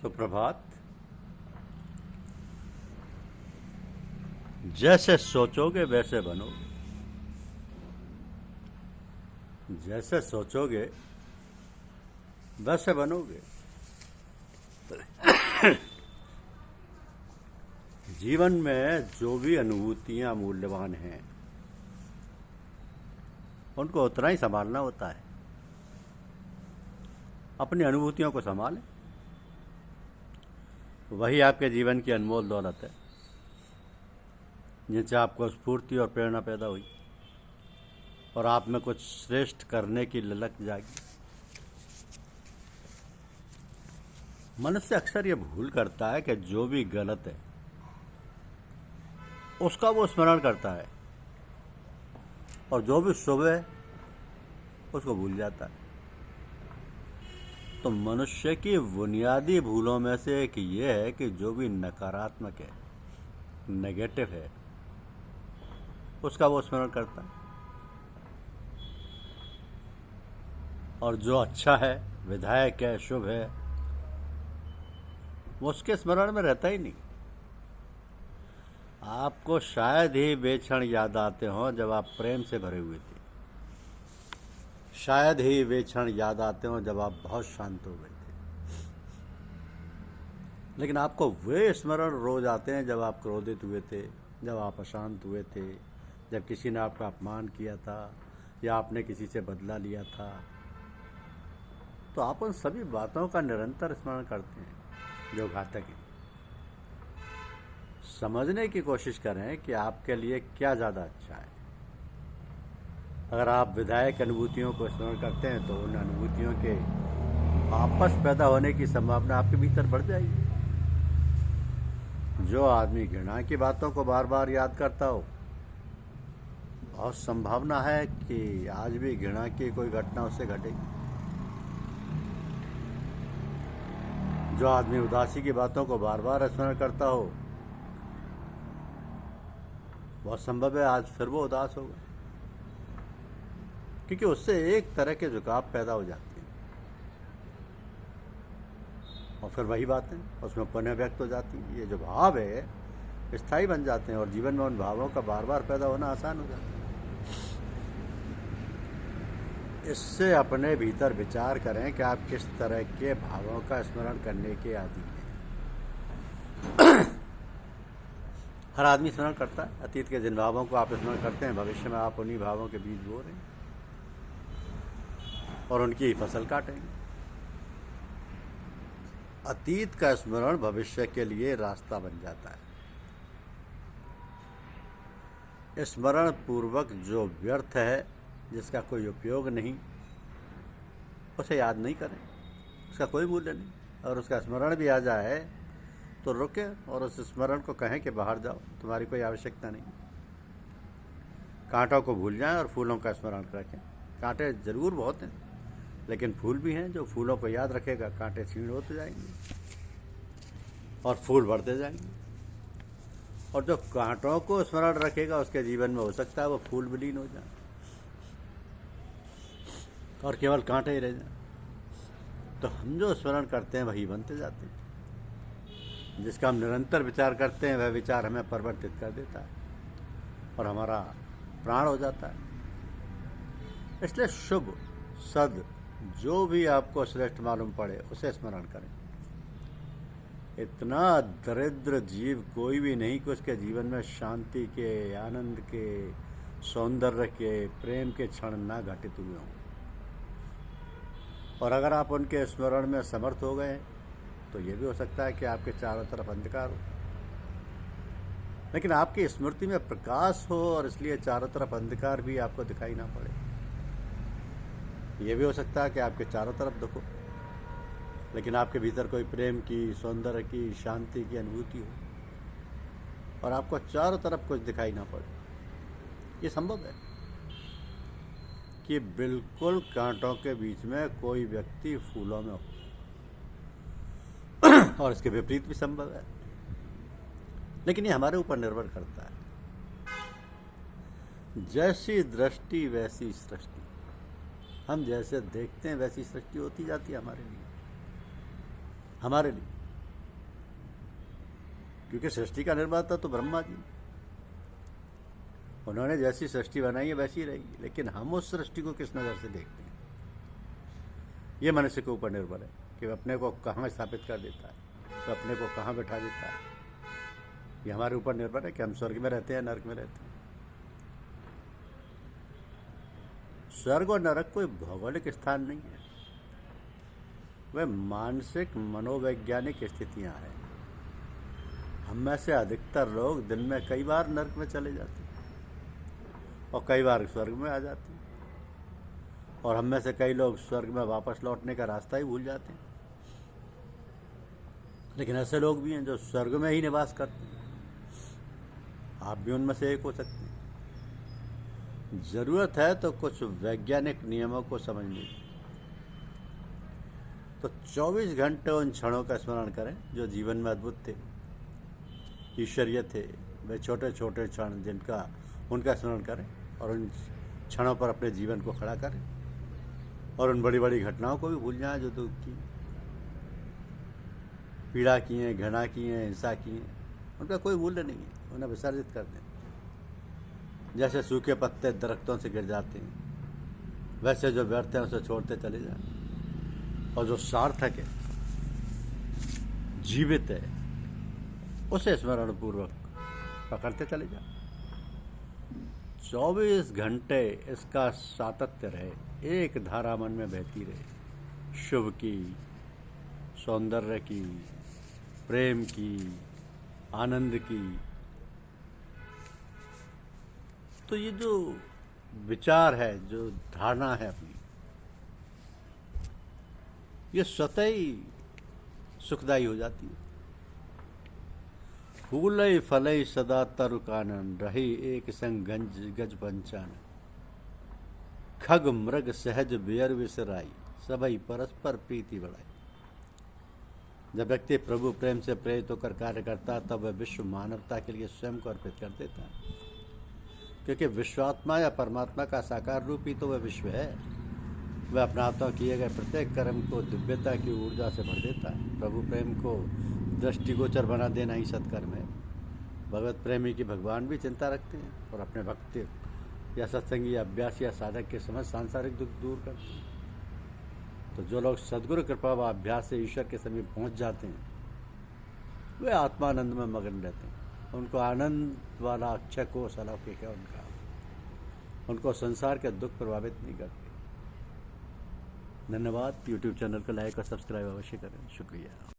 सुप्रभात। जैसे सोचोगे वैसे बनोगे। जैसे सोचोगे वैसे बनोगे। जीवन में जो भी अनुभूतियां मूल्यवान हैं उनको उतना ही संभालना होता है। अपनी अनुभूतियों को संभालें, वही आपके जीवन की अनमोल दौलत है जिनसे आपको स्फूर्ति और प्रेरणा पैदा हुई और आप में कुछ श्रेष्ठ करने की ललक जागी। मनुष्य अक्सर ये भूल करता है कि जो भी गलत है उसका वो स्मरण करता है और जो भी शुभ है उसको भूल जाता है। तो मनुष्य की बुनियादी भूलों में से एक ये है कि जो भी नकारात्मक है, नेगेटिव है, उसका वो स्मरण करता है और जो अच्छा है, विधायक है, शुभ है, वो उसके स्मरण में रहता ही नहीं। आपको शायद ही वे क्षण याद आते हों जब आप प्रेम से भरे हुए थे। शायद ही वे क्षण याद आते हों जब आप बहुत शांत हो गए थे। लेकिन आपको वे स्मरण रोज आते हैं जब आप क्रोधित हुए थे, जब आप अशांत हुए थे, जब किसी ने आपका अपमान किया था या आपने किसी से बदला लिया था। तो आप उन सभी बातों का निरंतर स्मरण करते हैं जो घातक है। समझने की कोशिश करें कि आपके लिए क्या ज़्यादा अच्छा है। अगर आप विधायक अनुभूतियों को स्मरण करते हैं तो उन अनुभूतियों के वापस पैदा होने की संभावना आपके भीतर बढ़ जाएगी। जो आदमी घृणा की बातों को बार बार याद करता हो, बहुत संभावना है कि आज भी घृणा की कोई घटना उससे घटेगी। जो आदमी उदासी की बातों को बार बार स्मरण करता हो, बहुत संभव है आज फिर वो उदास होगा, क्योंकि उससे एक तरह के झुकाव पैदा हो जाते हैं और फिर वही बातें उसमें पुनः व्यक्त हो जाती हैं। ये जो भाव है स्थायी बन जाते हैं और जीवन में उन भावों का बार बार पैदा होना आसान हो जाता है। इससे अपने भीतर विचार करें कि आप किस तरह के भावों का स्मरण करने के आदी हैं। हर आदमी स्मरण करता है। अतीत के जिन भावों को आप स्मरण करते हैं, भविष्य में आप उन्हीं भावों के बीज बो रहे हैं और उनकी ही फसल काटेंगे। अतीत का स्मरण भविष्य के लिए रास्ता बन जाता है। स्मरण पूर्वक जो व्यर्थ है, जिसका कोई उपयोग नहीं, उसे याद नहीं करें, उसका कोई मूल्य नहीं। और उसका स्मरण भी आ जाए तो रुके और उस स्मरण को कहें कि बाहर जाओ, तुम्हारी कोई आवश्यकता नहीं। कांटों को भूल जाएं और फूलों का स्मरण रखें। कांटे जरूर बहुत हैं, लेकिन फूल भी हैं। जो फूलों को याद रखेगा, कांटे छीण होते जाएंगे और फूल बढ़ते जाएंगे। और जो कांटों को स्मरण रखेगा, उसके जीवन में हो सकता है वो फूल विलीन हो जाए और केवल कांटे ही रह जाए। तो हम जो स्मरण करते हैं वही बनते जाते हैं। जिसका हम निरंतर विचार करते हैं वह विचार हमें परिवर्तित कर देता है और हमारा प्राण हो जाता है। इसलिए शुभ, सद, जो भी आपको श्रेष्ठ मालूम पड़े उसे स्मरण करें। इतना दरिद्र जीव कोई भी नहीं कि उसके जीवन में शांति के, आनंद के, सौंदर्य के, प्रेम के क्षण ना घटित हुए हों। और अगर आप उनके स्मरण में समर्थ हो गए तो ये भी हो सकता है कि आपके चारों तरफ अंधकार हो, लेकिन आपकी स्मृति में प्रकाश हो और इसलिए चारों तरफ अंधकार भी आपको दिखाई ना पड़े। ये भी हो सकता है कि आपके चारों तरफ दुख हो, लेकिन आपके भीतर कोई प्रेम की, सौंदर्य की, शांति की अनुभूति हो और आपको चारों तरफ कुछ दिखाई ना पड़े। ये संभव है कि बिल्कुल कांटों के बीच में कोई व्यक्ति फूलों में हो, और इसके विपरीत भी संभव है। लेकिन ये हमारे ऊपर निर्भर करता है। जैसी दृष्टि वैसी सृष्टि। हम जैसे देखते हैं वैसी सृष्टि होती जाती है हमारे लिए। क्योंकि सृष्टि का निर्माता तो ब्रह्मा जी, उन्होंने जैसी सृष्टि बनाई है वैसी रहेगी, लेकिन हम उस सृष्टि को किस नज़र से देखते हैं ये मनुष्य के ऊपर निर्भर है कि वह अपने को कहाँ स्थापित कर देता है, तो अपने को कहाँ बैठा देता है। ये हमारे ऊपर निर्भर है कि हम स्वर्ग में रहते हैं, नरक में रहते हैं। स्वर्ग और नरक कोई भौगोलिक स्थान नहीं है, वे मानसिक मनोवैज्ञानिक स्थितियां हैं। हम में से अधिकतर लोग दिन में कई बार नरक में चले जाते हैं और कई बार स्वर्ग में आ जाते हैं, और हम में से कई लोग स्वर्ग में वापस लौटने का रास्ता ही भूल जाते हैं। लेकिन ऐसे लोग भी हैं जो स्वर्ग में ही निवास करते हैं। आप भी उनमें से एक हो सकते हैं। जरूरत है तो कुछ वैज्ञानिक नियमों को समझने की। तो 24 घंटे उन क्षणों का स्मरण करें जो जीवन में अद्भुत थे, ईश्वरीय थे। वे छोटे छोटे क्षण जिनका उनका स्मरण करें और उन क्षणों पर अपने जीवन को खड़ा करें, और उन बड़ी बड़ी घटनाओं को भी भूल जाएं जो दुख की, पीड़ा की हैं, घृणा की हैं, हिंसा की हैं। उनका कोई मूल्य नहीं है, उन्हें विसर्जित कर दें। जैसे सूखे पत्ते दरख्तों से गिर जाते हैं, वैसे जो व्यर्थ है उसे छोड़ते चले जाएं, और जो सार्थक है, जीवित है, उसे स्मरण पूर्वक पकड़ते चले जाएं। 24 घंटे इसका सातत्य रहे, एक धारा मन में बहती रहे, शुभ की, सौंदर्य की, प्रेम की, आनंद की। तो ये जो विचार है, जो धारणा है अपनी, ये स्वतः ही सुखदायी हो जाती है। फूलई फलई सदा तरु कानन, रही एक संग गज पंचान, खग मृग सहज बेयर विसराई, सबई परस्पर प्रीति बढ़ाई। जब व्यक्ति प्रभु प्रेम से प्रेरित होकर कार्य करता है, तब वह विश्व मानवता के लिए स्वयं को अर्पित कर देता है, क्योंकि विश्वात्मा या परमात्मा का साकार रूप ही तो वह विश्व है। वह अपना हाथों किए गए प्रत्येक कर्म को दिव्यता की ऊर्जा से भर देता है। प्रभु प्रेम को दृष्टिगोचर बना देना ही सत्कर्म है। भगवत प्रेमी की भगवान भी चिंता रखते हैं और अपने भक्त या सत्संगी या अभ्यास या साधक के समझ सांसारिक दुख दूर करते हैं। तो जो लोग सद्गुरु कृपा व अभ्यास से ईश्वर के समीप पहुंच जाते हैं, वे आत्मानंद में मगन रहते हैं। उनको आनंद वाला अक्षय कोष अलौकिक है उनका, उनको संसार के दुख प्रभावित नहीं करते। धन्यवाद। यूट्यूब चैनल को लाइक और सब्सक्राइब अवश्य करें। शुक्रिया।